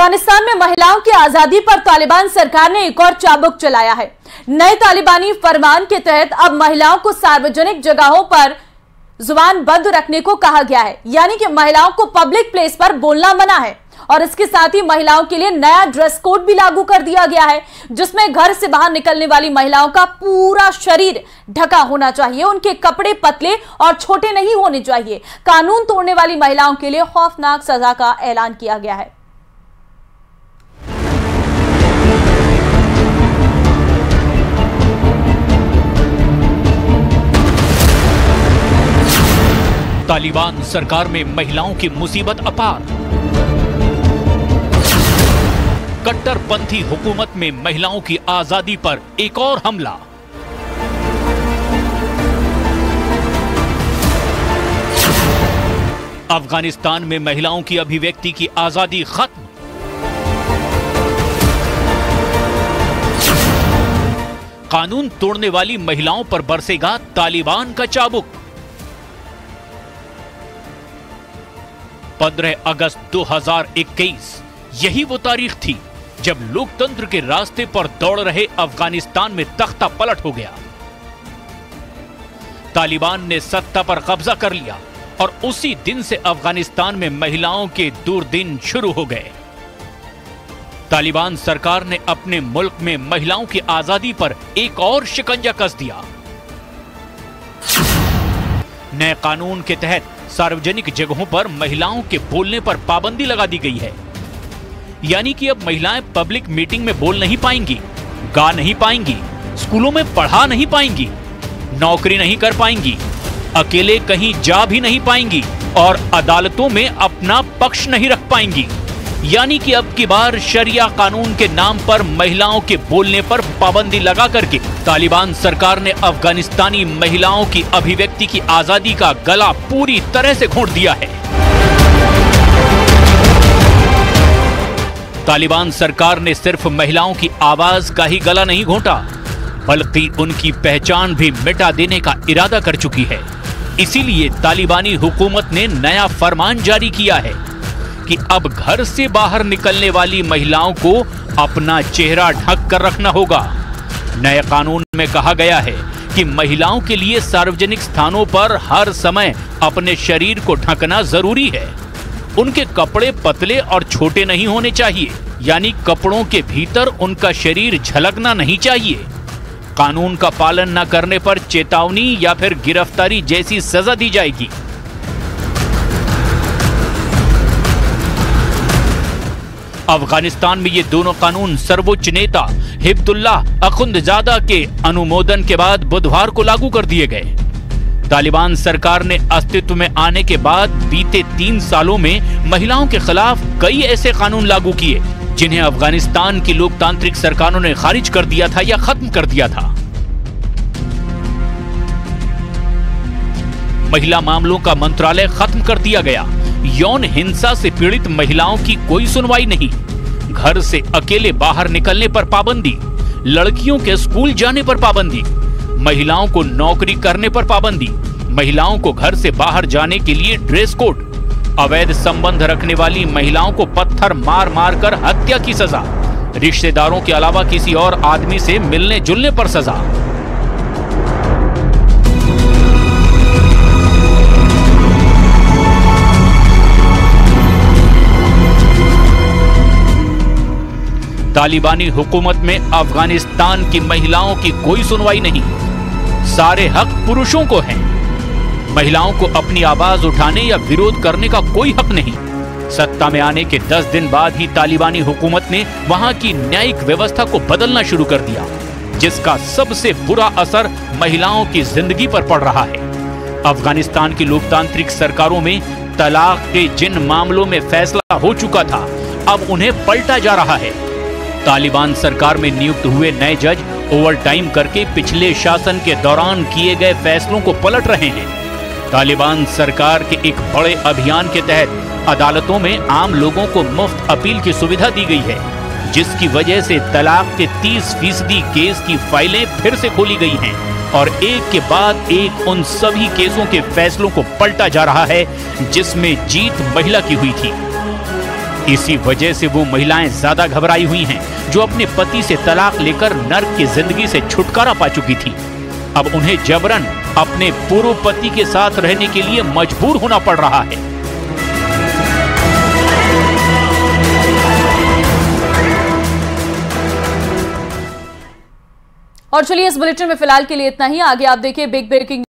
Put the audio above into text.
अफगानिस्तान में महिलाओं की आजादी पर तालिबान सरकार ने एक और चाबुक चलाया है। नए तालिबानी फरमान के तहत अब महिलाओं को सार्वजनिक जगहों पर जुबान बंद रखने को कहा गया है, यानी कि महिलाओं को पब्लिक प्लेस पर बोलना मना है। और इसके साथ ही महिलाओं के लिए नया ड्रेस कोड भी लागू कर दिया गया है, जिसमें घर से बाहर निकलने वाली महिलाओं का पूरा शरीर ढका होना चाहिए, उनके कपड़े पतले और छोटे नहीं होने चाहिए। कानून तोड़ने वाली महिलाओं के लिए खौफनाक सजा का ऐलान किया गया है। तालिबान सरकार में महिलाओं की मुसीबत अपार। कट्टरपंथी हुकूमत में महिलाओं की आजादी पर एक और हमला। अफगानिस्तान में महिलाओं की अभिव्यक्ति की आजादी खत्म। कानून तोड़ने वाली महिलाओं पर बरसेगा तालिबान का चाबुक। 15 अगस्त 2021 यही वो तारीख थी जब लोकतंत्र के रास्ते पर दौड़ रहे अफगानिस्तान में तख्ता पलट हो गया। तालिबान ने सत्ता पर कब्जा कर लिया और उसी दिन से अफगानिस्तान में महिलाओं के दुर्दिन शुरू हो गए। तालिबान सरकार ने अपने मुल्क में महिलाओं की आजादी पर एक और शिकंजा कस दिया। नए कानून के तहत सार्वजनिक जगहों पर महिलाओं के बोलने पर पाबंदी लगा दी गई है, यानी कि अब महिलाएं पब्लिक मीटिंग में बोल नहीं पाएंगी, गा नहीं पाएंगी, स्कूलों में पढ़ा नहीं पाएंगी, नौकरी नहीं कर पाएंगी, अकेले कहीं जा भी नहीं पाएंगी और अदालतों में अपना पक्ष नहीं रख पाएंगी। यानी कि अब की बार शरिया कानून के नाम पर महिलाओं के बोलने पर पाबंदी लगा करके तालिबान सरकार ने अफगानिस्तानी महिलाओं की अभिव्यक्ति की आजादी का गला पूरी तरह से घोंट दिया है। तालिबान सरकार ने सिर्फ महिलाओं की आवाज का ही गला नहीं घोंटा, बल्कि उनकी पहचान भी मिटा देने का इरादा कर चुकी है। इसीलिए तालिबानी हुकूमत ने नया फरमान जारी किया है कि अब घर से बाहर निकलने वाली महिलाओं को अपना चेहरा ढक कर रखना होगा। नए कानून में कहा गया है कि महिलाओं के लिए सार्वजनिक स्थानों पर हर समय अपने शरीर को ढकना जरूरी है। उनके कपड़े पतले और छोटे नहीं होने चाहिए, यानी कपड़ों के भीतर उनका शरीर झलकना नहीं चाहिए। कानून का पालन न करने पर चेतावनी या फिर गिरफ्तारी जैसी सजा दी जाएगी। अफगानिस्तान में ये दोनों कानून सर्वोच्च नेता हिब्बुल्लाह अखुंदजादा के अनुमोदन के बाद बुधवार को लागू कर दिए गए। तालिबान सरकार ने अस्तित्व में आने के बाद बीते 3 सालों में महिलाओं के खिलाफ कई ऐसे कानून लागू किए जिन्हें अफगानिस्तान की लोकतांत्रिक सरकारों ने खारिज कर दिया था या खत्म कर दिया था। महिला मामलों का मंत्रालय खत्म कर दिया गया। यौन हिंसा से पीड़ित महिलाओं की कोई सुनवाई नहीं। घर से अकेले बाहर निकलने पर पाबंदी, लड़कियों के स्कूल जाने पर पाबंदी, महिलाओं को नौकरी करने पर पाबंदी, महिलाओं को घर से बाहर जाने के लिए ड्रेस कोड, अवैध संबंध रखने वाली महिलाओं को पत्थर मार मार कर हत्या की सजा, रिश्तेदारों के अलावा किसी और आदमी से मिलने जुलने पर सजा। तालिबानी हुकूमत में अफगानिस्तान की महिलाओं की कोई सुनवाई नहीं। सारे हक पुरुषों को हैं। महिलाओं को अपनी आवाज उठाने या विरोध करने का कोई हक नहीं। सत्ता में आने के 10 दिन बाद ही तालिबानी हुकूमत ने वहां की न्यायिक व्यवस्था को बदलना शुरू कर दिया, जिसका सबसे बुरा असर महिलाओं की जिंदगी पर पड़ रहा है। अफगानिस्तान की लोकतांत्रिक सरकारों में तलाक के जिन मामलों में फैसला हो चुका था, अब उन्हें पलटा जा रहा है। तालिबान सरकार में नियुक्त हुए नए जज ओवर टाइम करके पिछले शासन के दौरान किए गए फैसलों को पलट रहे हैं। तालिबान सरकार के एक बड़े अभियान के तहत अदालतों में आम लोगों को मुफ्त अपील की सुविधा दी गई है, जिसकी वजह से तलाक के 30% केस की फाइलें फिर से खोली गई हैं और एक के बाद एक उन सभी केसों के फैसलों को पलटा जा रहा है जिसमें जीत महिला की हुई थी। इसी वजह से वो महिलाएं ज्यादा घबराई हुई हैं जो अपने पति से तलाक लेकर नर्क की जिंदगी से छुटकारा पा चुकी थी। अब उन्हें जबरन अपने पूर्व पति के साथ रहने के लिए मजबूर होना पड़ रहा है। और चलिए इस बुलेटिन में फिलहाल के लिए इतना ही। आगे आप देखिए बिग ब्रेकिंग